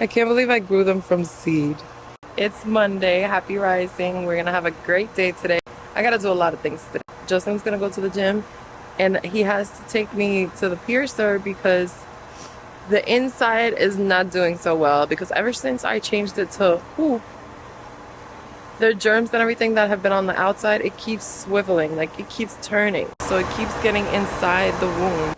I can't believe I grew them from seed. It's Monday. Happy rising. We're gonna have a great day today. I gotta do a lot of things today. Justin's gonna go to the gym and he has to take me to the piercer because the inside is not doing so well, because ever since I changed it to the germs and everything that have been on the outside, it keeps swiveling, like it keeps turning. So it keeps getting inside the wound.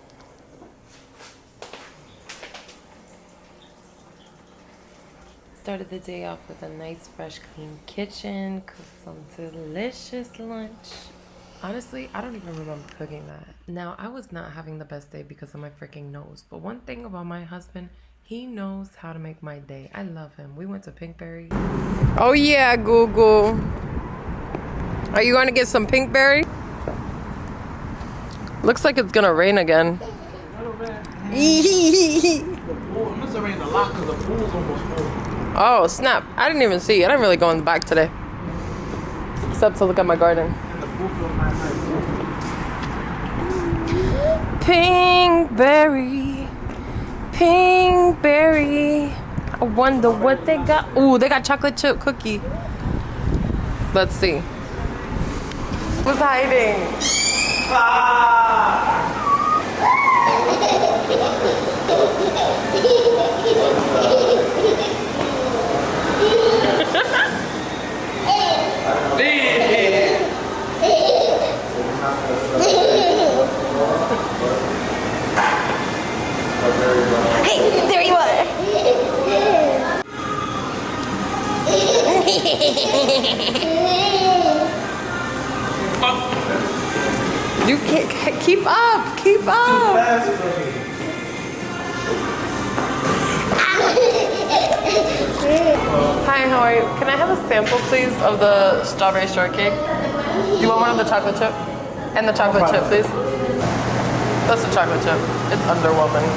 Started the day off with a nice, fresh, clean kitchen. Cooked some delicious lunch. Honestly, I don't even remember cooking that. Now, I was not having the best day because of my freaking nose. But one thing about my husband, he knows how to make my day. I love him. We went to Pinkberry. Oh yeah, Google. Are you going to get some Pinkberry? Looks like it's gonna rain again. Oh snap, I didn't even see. I didn't really go in the back today, except to look at my garden. Pinkberry, Pinkberry. I wonder what they got. Ooh, they got chocolate chip cookie. Let's see. Who's hiding? Hey, there you are. You can't keep up. Keep up. Hi, how are you? Can I have a sample, please, of the strawberry shortcake? Do you want one of the chocolate chip? And the chocolate chip, please. That's the chocolate chip. It's underwhelming.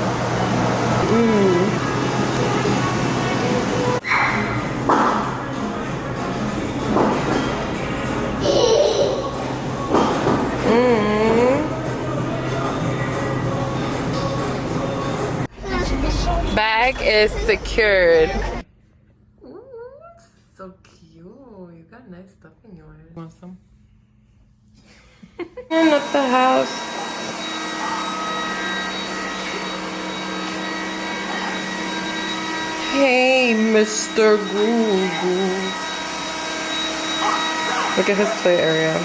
Bag is secured. Ooh, so cute. You got nice stuff in yours. Want some? And at the house. Hey, Mr. Google. Look at his play area.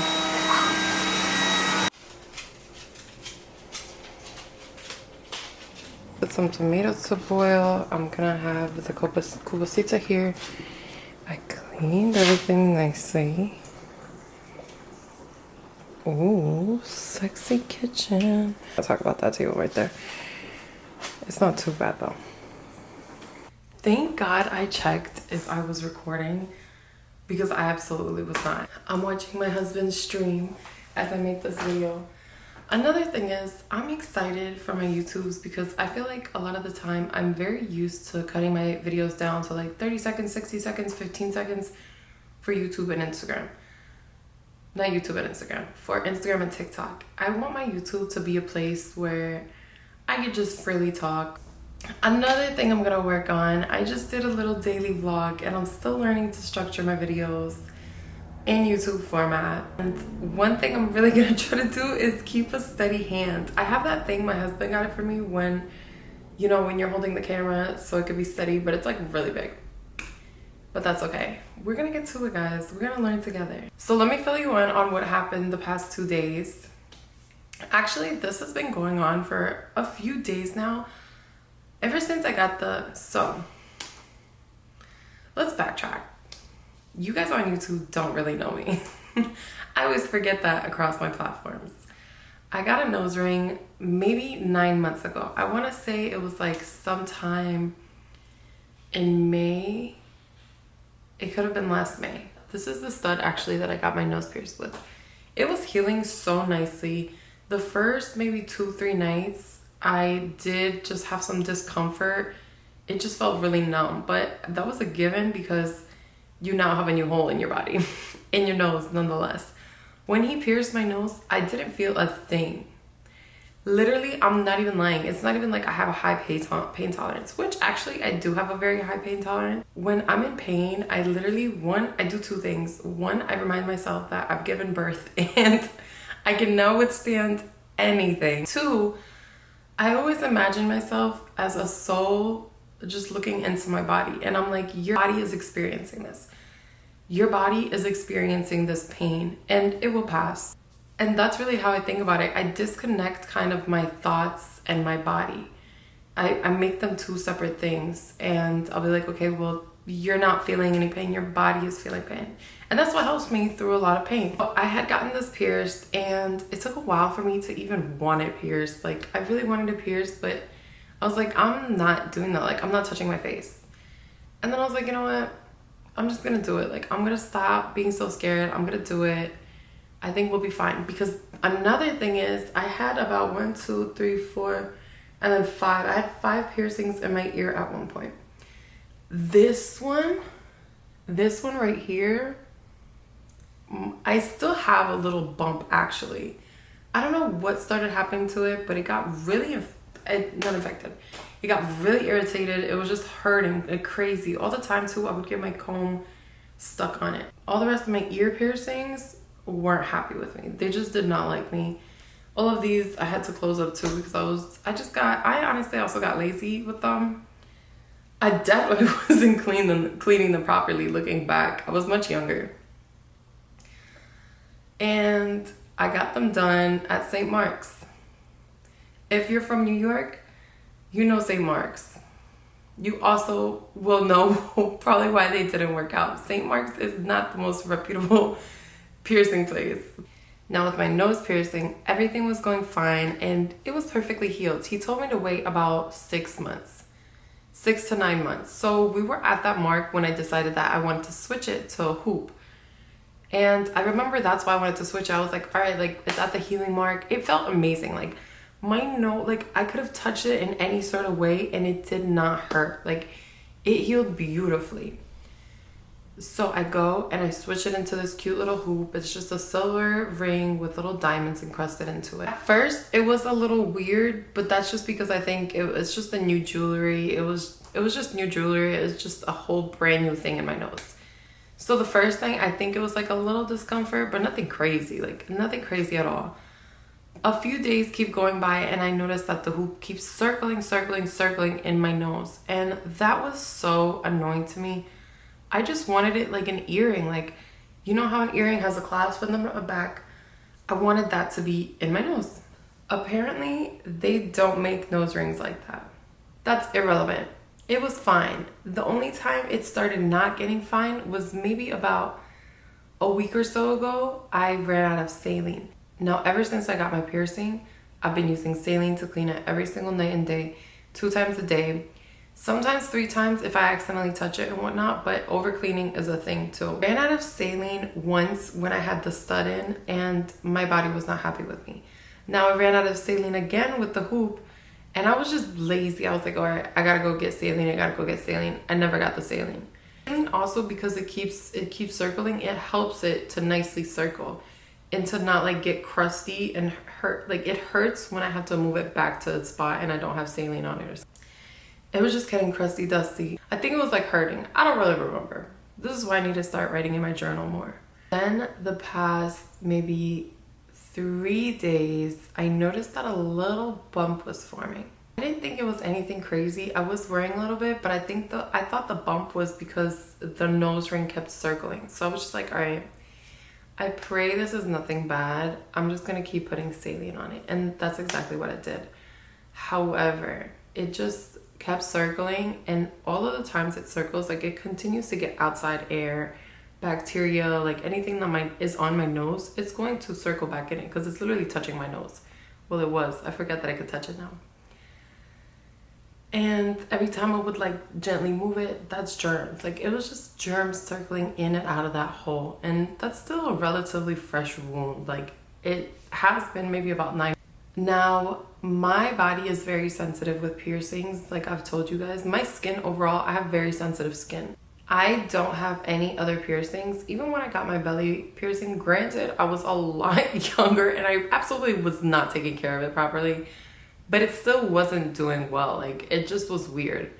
Put some tomatoes to boil. I'm gonna have the cubosita here. I cleaned everything nicely. Ooh, sexy kitchen. I'll talk about that table right there. It's not too bad though. Thank God I checked if I was recording, because I absolutely was not. I'm watching my husband's stream as I make this video. Another thing is, I'm excited for my YouTubes because I feel like a lot of the time I'm very used to cutting my videos down to like 30 seconds, 60 seconds, 15 seconds for YouTube and Instagram. Not YouTube and Instagram, for Instagram and TikTok. I want my YouTube to be a place where I could just freely talk. Another thing I'm gonna work on, I just did a little daily vlog and I'm still learning to structure my videos in YouTube format. And one thing I'm really gonna try to do is keep a steady hand. I have that thing, my husband got it for me when, you know, when you're holding the camera so it could be steady, but it's like really big. But that's okay. We're gonna get to it, guys. We're gonna learn together. So let me fill you in on what happened the past 2 days. Actually, this has been going on for a few days now. Ever since I got so let's backtrack. You guys on YouTube don't really know me. I always forget that across my platforms. I got a nose ring maybe 9 months ago. I want to say it was like sometime in May. It could have been last May. This is the stud actually that I got my nose pierced with. It was healing so nicely. The first maybe 2-3 nights, I did just have some discomfort. It just felt really numb, but that was a given because you now have a new hole in your body, in your nose nonetheless. When he pierced my nose, I didn't feel a thing. Literally, I'm not even lying. It's not even like I have a high pain tolerance, which actually I do have a very high pain tolerance. When I'm in pain, I literally, I do two things. One, I remind myself that I've given birth and I can now withstand anything. Two, I always imagine myself as a soul just looking into my body. And I'm like, your body is experiencing this. Your body is experiencing this pain and it will pass. And that's really how I think about it. I disconnect kind of my thoughts and my body. I make them two separate things. And I'll be like, okay, well, you're not feeling any pain. Your body is feeling pain. And that's what helps me through a lot of pain. I had gotten this pierced and it took a while for me to even want it pierced. Like, I really wanted it pierced, but I was like, I'm not doing that. Like, I'm not touching my face. And then I was like, you know what? I'm just gonna do it. Like, I'm gonna stop being so scared. I'm gonna do it. I think we'll be fine. Because another thing is, I had about 1, 2, 3, 4, and then 5. I had 5 piercings in my ear at one point. This one right here, I still have a little bump actually. I don't know what started happening to it, but it got really, not infected. It got really irritated. It was just hurting like crazy. All the time too, I would get my comb stuck on it. All the rest of my ear piercings weren't happy with me. They just did not like me. All of these I had to close up too because I honestly also got lazy with them. I definitely wasn't cleaning them properly looking back. I was much younger. And I got them done at St. Mark's. If you're from New York, you know St. Mark's. You also will know probably why they didn't work out. St. Mark's is not the most reputable piercing place. Now with my nose piercing, everything was going fine and it was perfectly healed. He told me to wait about 6 months, 6 to 9 months. So we were at that mark when I decided that I wanted to switch it to a hoop. And I remember that's why I wanted to switch. I was like, all right, like it's at the healing mark. It felt amazing. Like my nose, like I could have touched it in any sort of way and it did not hurt. Like it healed beautifully. So I go and I switch it into this cute little hoop. It's just a silver ring with little diamonds encrusted into it. At first it was a little weird, but that's just because I think it's just the new jewelry. It was just new jewelry. It was just a whole brand new thing in my nose. So the first thing, I think it was like a little discomfort, but nothing crazy, like nothing crazy at all. A few days keep going by and I noticed that the hoop keeps circling in my nose. And that was so annoying to me. I just wanted it like an earring. Like, you know how an earring has a clasp in the back? I wanted that to be in my nose. Apparently, they don't make nose rings like that. That's irrelevant. It was fine. The only time it started not getting fine was maybe about a week or so ago. I ran out of saline. Now, ever since I got my piercing, I've been using saline to clean it every single night and day, 2 times a day, sometimes 3 times if I accidentally touch it and whatnot, but over cleaning is a thing too. I ran out of saline once when I had the stud in and my body was not happy with me. Now I ran out of saline again with the hoop and I was just lazy. I was like, all right, I gotta go get saline. I never got the saline. Saline also, because it keeps circling, it helps it to nicely circle and to not like get crusty and hurt. Like it hurts when I have to move it back to its spot and I don't have saline on it. It was just getting crusty, dusty. I think it was like hurting. I don't really remember. This is why I need to start writing in my journal more. Then the past maybe 3 days, I noticed that a little bump was forming. I didn't think it was anything crazy. I was worrying a little bit, but I thought the bump was because the nose ring kept circling. So I was just like, all right, I pray this is nothing bad. I'm just gonna keep putting saline on it. And that's exactly what it did. However, it just kept circling, and all of the times it circles, like it continues to get outside air, bacteria, like anything that is on my nose, it's going to circle back in it because it's literally touching my nose. Well, it was. I forget that I could touch it now. And every time I would like gently move it, that's germs. Like it was just germs circling in and out of that hole. And that's still a relatively fresh wound. Like it has been maybe about 9. Now, my body is very sensitive with piercings. Like I've told you guys, my skin overall, I have very sensitive skin. I don't have any other piercings. Even when I got my belly piercing, granted, I was a lot younger and I absolutely was not taking care of it properly, but it still wasn't doing well. Like, it just was weird.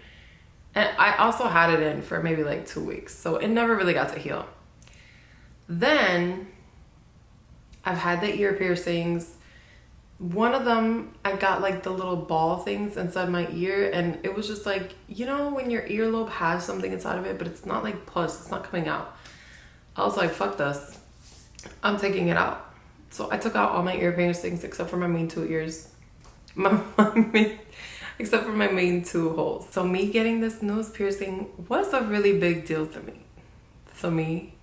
And I also had it in for maybe like 2 weeks, so it never really got to heal. Then I've had the ear piercings. One of them, I got like the little ball things inside my ear, and it was just like, you know, when your earlobe has something inside of it, but it's not like pus, it's not coming out. I was like, fuck this, I'm taking it out. So I took out all my ear piercings except for my main 2 ears, except for my main 2 holes. So me getting this nose piercing was a really big deal to me. So me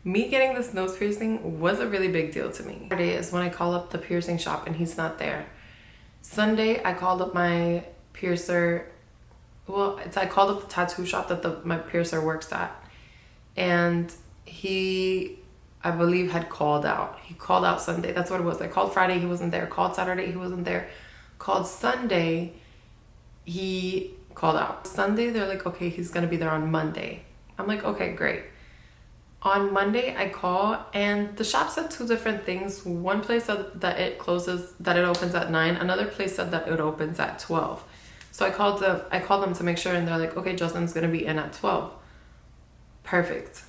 getting this nose piercing was a really big deal to me. Saturday is when I call up the piercing shop and he's not there. Sunday, I called up my piercer. Well, I called up the tattoo shop that my piercer works at. And he, I believe, had called out. He called out Sunday. That's what it was. I called Friday, he wasn't there. Called Saturday, he wasn't there. Called Sunday, he called out. Sunday, they're like, okay, he's gonna be there on Monday. I'm like, okay, great. On Monday, I call and the shop said 2 different things. One place said that it opens at 9. Another place said that it opens at 12. So I called them to make sure, and they're like, okay, Justin's gonna be in at 12. Perfect.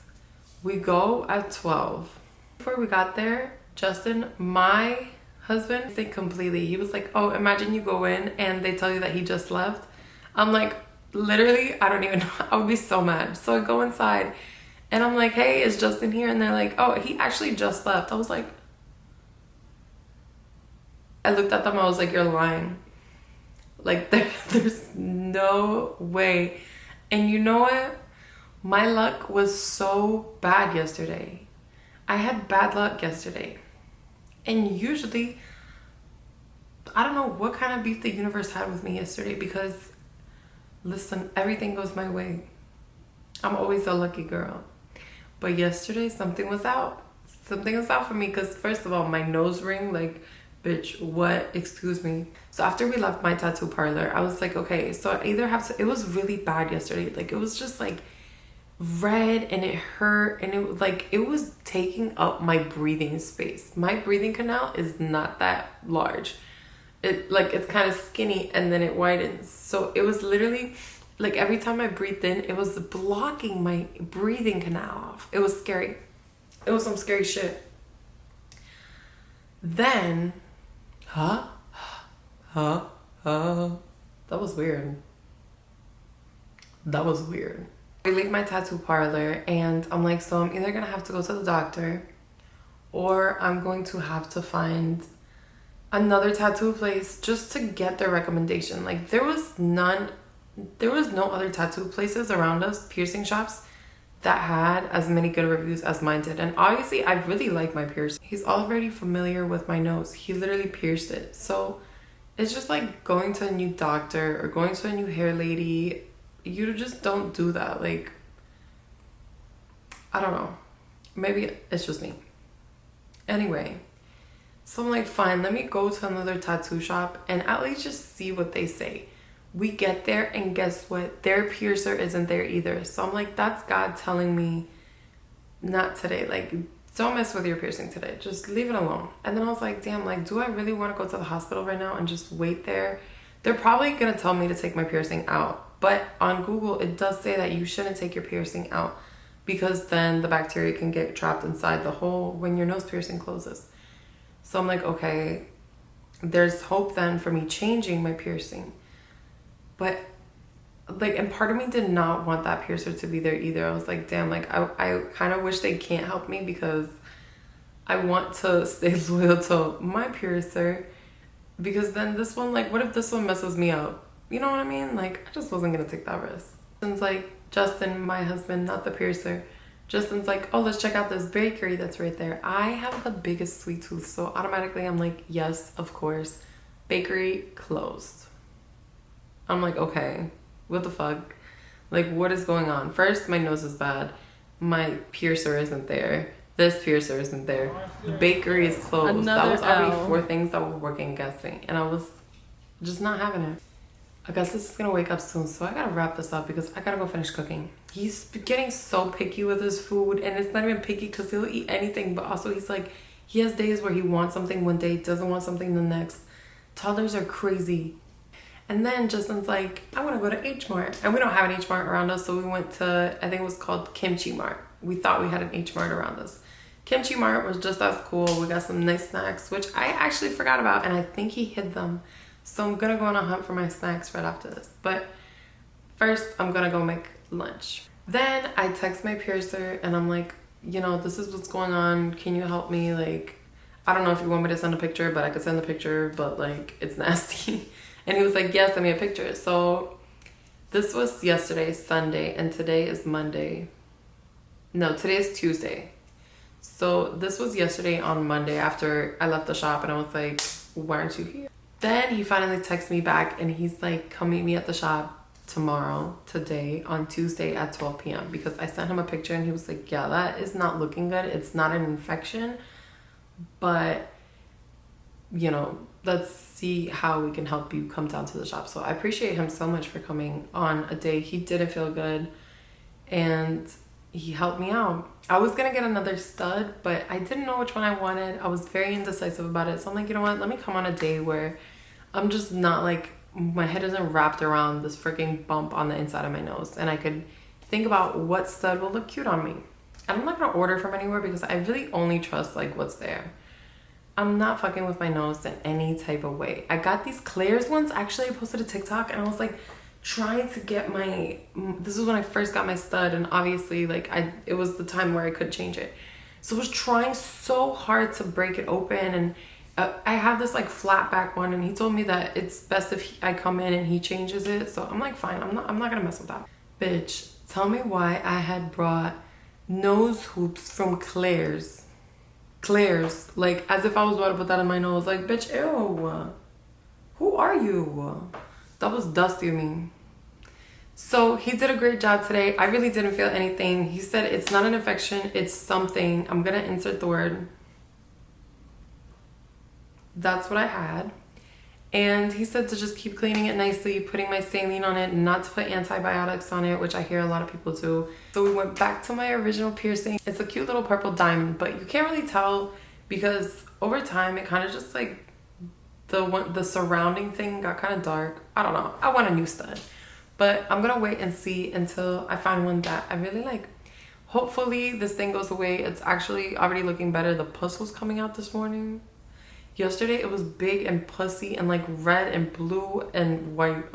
We go at 12. Before we got there, Justin, my husband, think completely. He was like, oh, imagine you go in and they tell you that he just left. I'm like, literally, I don't even know. I would be so mad. So I go inside. And I'm like, hey, is Justin here? And they're like, oh, he actually just left. I was like, I looked at them, I was like, you're lying. Like, there's no way. And you know what? My luck was so bad yesterday. I had bad luck yesterday. And usually, I don't know what kind of beef the universe had with me yesterday, because, listen, everything goes my way. I'm always a lucky girl. But yesterday, something was out. Something was out for me because, first of all, my nose ring, like, bitch, what? Excuse me. So after we left my tattoo parlor, I was like, okay, so I either have to, it was really bad yesterday. Like, it was just, like, red and it hurt and it was taking up my breathing space. My breathing canal is not that large. It's kind of skinny and then it widens. So it was literally... like, every time I breathed in, it was blocking my breathing canal off. It was scary. It was some scary shit. Then, that was weird. That was weird. I leave my tattoo parlor and I'm like, so I'm either gonna have to go to the doctor or I'm going to have to find another tattoo place just to get their recommendation. Like, there was no other tattoo places around us, piercing shops, that had as many good reviews as mine did. And obviously, I really like my piercing. He's already familiar with my nose. He literally pierced it. So it's just like going to a new doctor or going to a new hair lady. You just don't do that. Like, I don't know. Maybe it's just me. Anyway, so I'm like, fine, let me go to another tattoo shop and at least just see what they say. We get there and guess what? Their piercer isn't there either. So I'm like, that's God telling me not today. Like, don't mess with your piercing today. Just leave it alone. And then I was like, damn, like, do I really want to go to the hospital right now and just wait there? They're probably going to tell me to take my piercing out. But on Google, it does say that you shouldn't take your piercing out because then the bacteria can get trapped inside the hole when your nose piercing closes. So I'm like, okay, there's hope then for me changing my piercing. But, like, and part of me did not want that piercer to be there either. I was like, damn, like, I kind of wish they can't help me because I want to stay loyal to my piercer. Because then this one, like, what if this one messes me up? You know what I mean? Like, I just wasn't going to take that risk. Justin's like, Justin, my husband, not the piercer. Justin's like, oh, let's check out this bakery that's right there. I have the biggest sweet tooth, so automatically I'm like, yes, of course. Bakery closed. I'm like, okay, what the fuck? Like, what is going on? First, my nose is bad. My piercer isn't there. This piercer isn't there. The bakery is closed. That was already 4 things that were working against me. And I was just not having it. I guess this is gonna wake up soon, so I gotta wrap this up because I gotta go finish cooking. He's getting so picky with his food, and it's not even picky because he'll eat anything, but also he's like, he has days where he wants something one day, doesn't want something the next. Toddlers are crazy. And then Justin's like, I want to go to H Mart. And we don't have an H Mart around us, so we went to, I think it was called Kimchi Mart. We thought we had an H Mart around us. Kimchi Mart was just as cool. We got some nice snacks, which I actually forgot about, and I think he hid them. So I'm gonna go on a hunt for my snacks right after this. But first, I'm gonna go make lunch. Then I text my piercer, and I'm like, you know, this is what's going on. Can you help me? Like, I don't know if you want me to send a picture, but I could send a picture, but like, it's nasty. And he was like, yes, send me a picture. So this was yesterday, Sunday, and today is Monday. No, today is Tuesday. So this was yesterday on Monday after I left the shop, and I was like, why aren't you here? Then he finally texted me back, and he's like, come meet me at the shop today, on Tuesday at 12 p.m. because I sent him a picture, and he was like, yeah, that is not looking good. It's not an infection, but you know, let's see how we can help you come down to the shop. So I appreciate him so much for coming on a day he didn't feel good, and he helped me out. I was gonna get another stud, but I didn't know which one I wanted. I was very indecisive about it, so I'm like, you know what, let me come on a day where I'm just not like, my head isn't wrapped around this freaking bump on the inside of my nose, and I could think about what stud will look cute on me. And I'm not gonna order from anywhere because I really only trust like what's there. I'm not fucking with my nose in any type of way. I got these Claire's ones. Actually, I posted a TikTok, and I was like trying to get my, this was when I first got my stud, and obviously like it was the time where I could change it. So I was trying so hard to break it open, and I have this like flat back one, and he told me that it's best if I come in and he changes it. So I'm like, fine, I'm not gonna mess with that. Bitch, tell me why I had brought nose hoops from Claire's, like as if I was about to put that in my nose. Like, bitch, ew, who are you? That was dusty of me. So he did a great job today. I really didn't feel anything. He said it's not an infection, it's something. I'm gonna insert the word. That's what I had. And he said to just keep cleaning it nicely, putting my saline on it, not to put antibiotics on it, which I hear a lot of people do. So we went back to my original piercing. It's a cute little purple diamond, but you can't really tell because over time it kind of just like the surrounding thing got kind of dark. I don't know. I want a new stud, but I'm gonna wait and see until I find one that I really like. Hopefully this thing goes away. It's actually already looking better. The pus was coming out this morning. Yesterday it was big and pussy and like red and blue and white.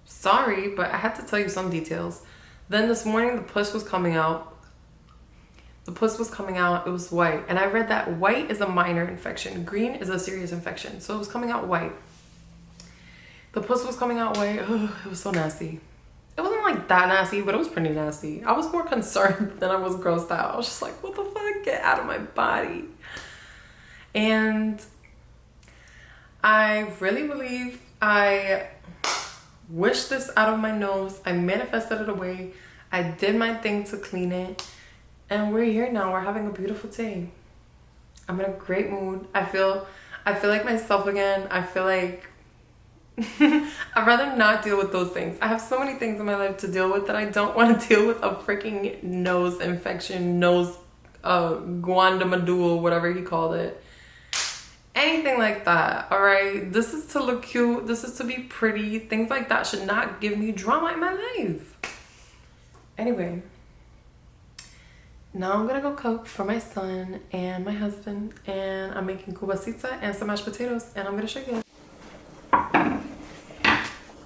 Sorry, but I had to tell you some details. Then this morning the pus was coming out. It was white. And I read that white is a minor infection. Green is a serious infection. So it was coming out white. The pus was coming out white. It was so nasty. It wasn't like that nasty, but it was pretty nasty. I was more concerned than I was grossed out. I was just like, what the fuck? Get out of my body. And I really believe I wished this out of my nose. I manifested it away. I did my thing to clean it. And we're here now. We're having a beautiful day. I'm in a great mood. I feel like myself again. I feel like I'd rather not deal with those things. I have so many things in my life to deal with that I don't want to deal with a freaking nose infection, guandamadul, whatever he called it. Anything like that, all right? This is to look cute. This is to be pretty. Things like that should not give me drama in my life. Anyway, now I'm gonna go cook for my son and my husband, and I'm making kubasitsa and some mashed potatoes, and I'm gonna show you guys.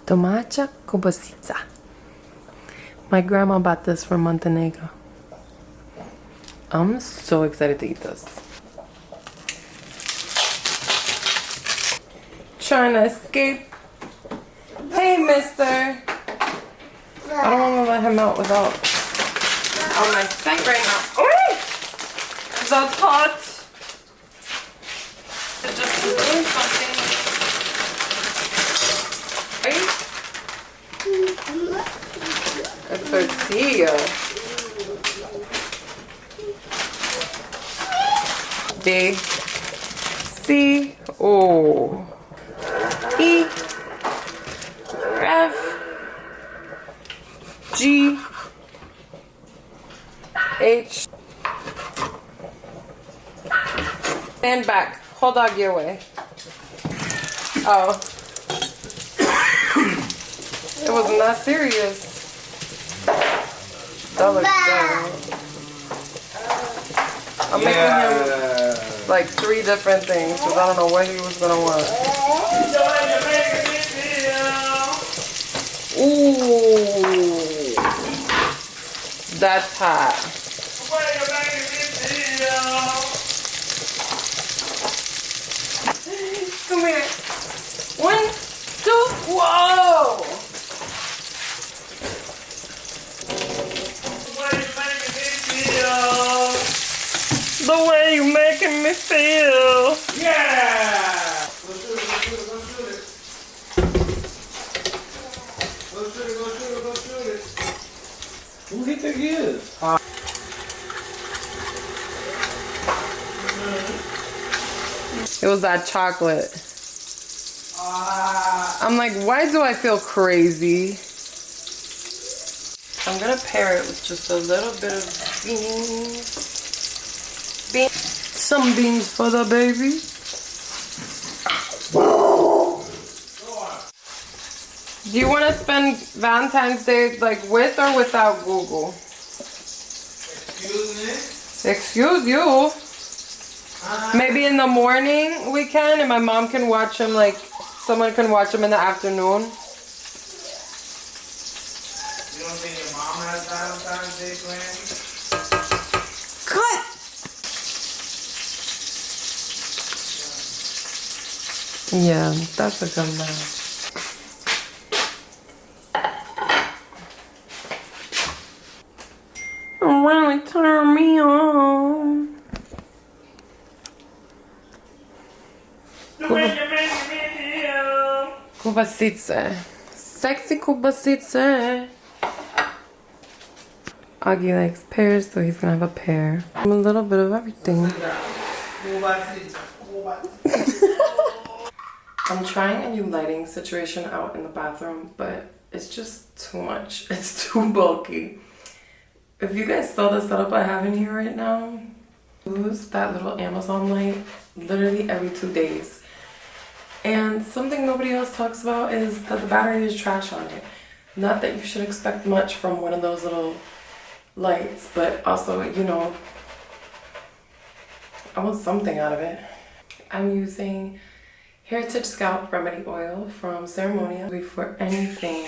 Domaća kubasitsa. My grandma bought this from Montenegro. I'm so excited to eat this. Trying to escape. Hey, mister. I don't want to let him out without on my scent right now. Oh, that's hot. It just is doing something. Right? A tortilla. D. C. O. E. G H. Stand back. Hold doggy away. Oh. It wasn't that serious. That looks good. I'm making him like 3 different things because I don't know what he was gonna want. Ooh, that's hot. Come here. 1, 2, whoa! The way you making me feel. Yeah! Go shoot it. Who he think he is? It was that chocolate. I'm like, why do I feel crazy? I'm gonna pair it with just a little bit of beans. Some beans for the baby. Do you want to spend Valentine's Day like with or without Google? Excuse me? Excuse you. Maybe in the morning we can, and my mom can watch him, like someone can watch him in the afternoon. You don't think your mom has Valentine's Day plans? Cut! Yeah, that's a good match. Really turn me on. Kubasice. Sexy kubasice. Augie likes pears, so he's gonna have a pear. A little bit of everything. I'm trying a new lighting situation out in the bathroom, but it's just too much. It's too bulky. If you guys saw the setup I have in here right now, use that little Amazon light literally every 2 days. And something nobody else talks about is that the battery is trash on it. Not that you should expect much from one of those little lights, but also, you know, I want something out of it. I'm using Heritage Scalp Remedy Oil from Ceremonia. Before anything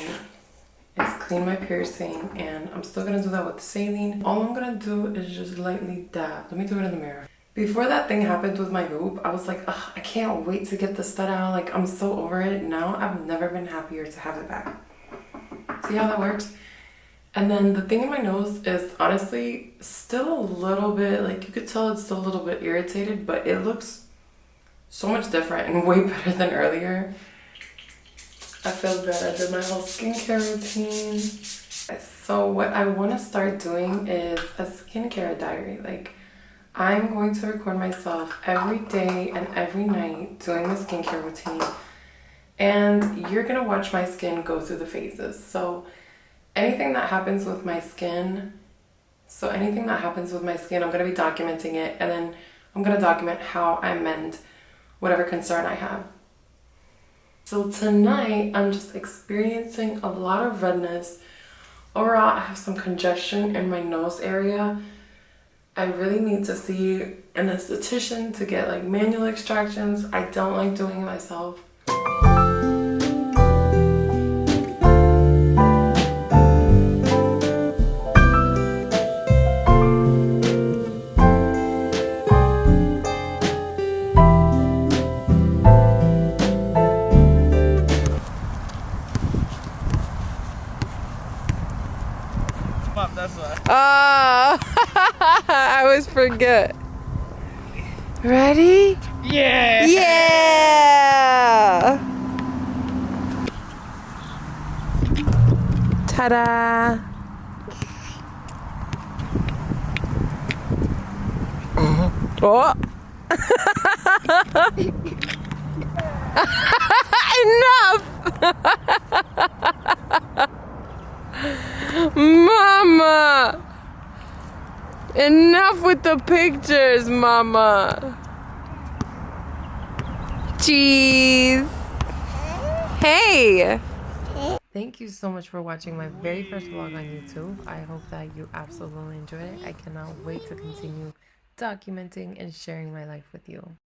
is clean my piercing, and I'm still gonna do that with saline. All I'm gonna do is just lightly dab. Let me do it in the mirror. Before that thing happened with my loop, I was like, ugh, I can't wait to get the stud out. Like, I'm so over it. Now I've never been happier to have it back. See how that works? And then the thing in my nose is honestly still a little bit, like you could tell it's still a little bit irritated, but it looks so much different and way better than earlier. I feel good. I did my whole skincare routine. So what I want to start doing is a skincare diary. Like, I'm going to record myself every day and every night doing the skincare routine. And you're going to watch my skin go through the phases. So anything that happens with my skin, I'm going to be documenting it. And then I'm going to document how I mend whatever concern I have. So tonight, I'm just experiencing a lot of redness. Overall, I have some congestion in my nose area. I really need to see an esthetician to get like manual extractions. I don't like doing it myself. I always forget. Ready? Yeah! Yeah! Ta-da! Oh! Enough! Mama! Enough with the pictures, Mama. Cheese. Hey! Thank you so much for watching my very first vlog on YouTube. I hope that you absolutely enjoyed it. I cannot wait to continue documenting and sharing my life with you.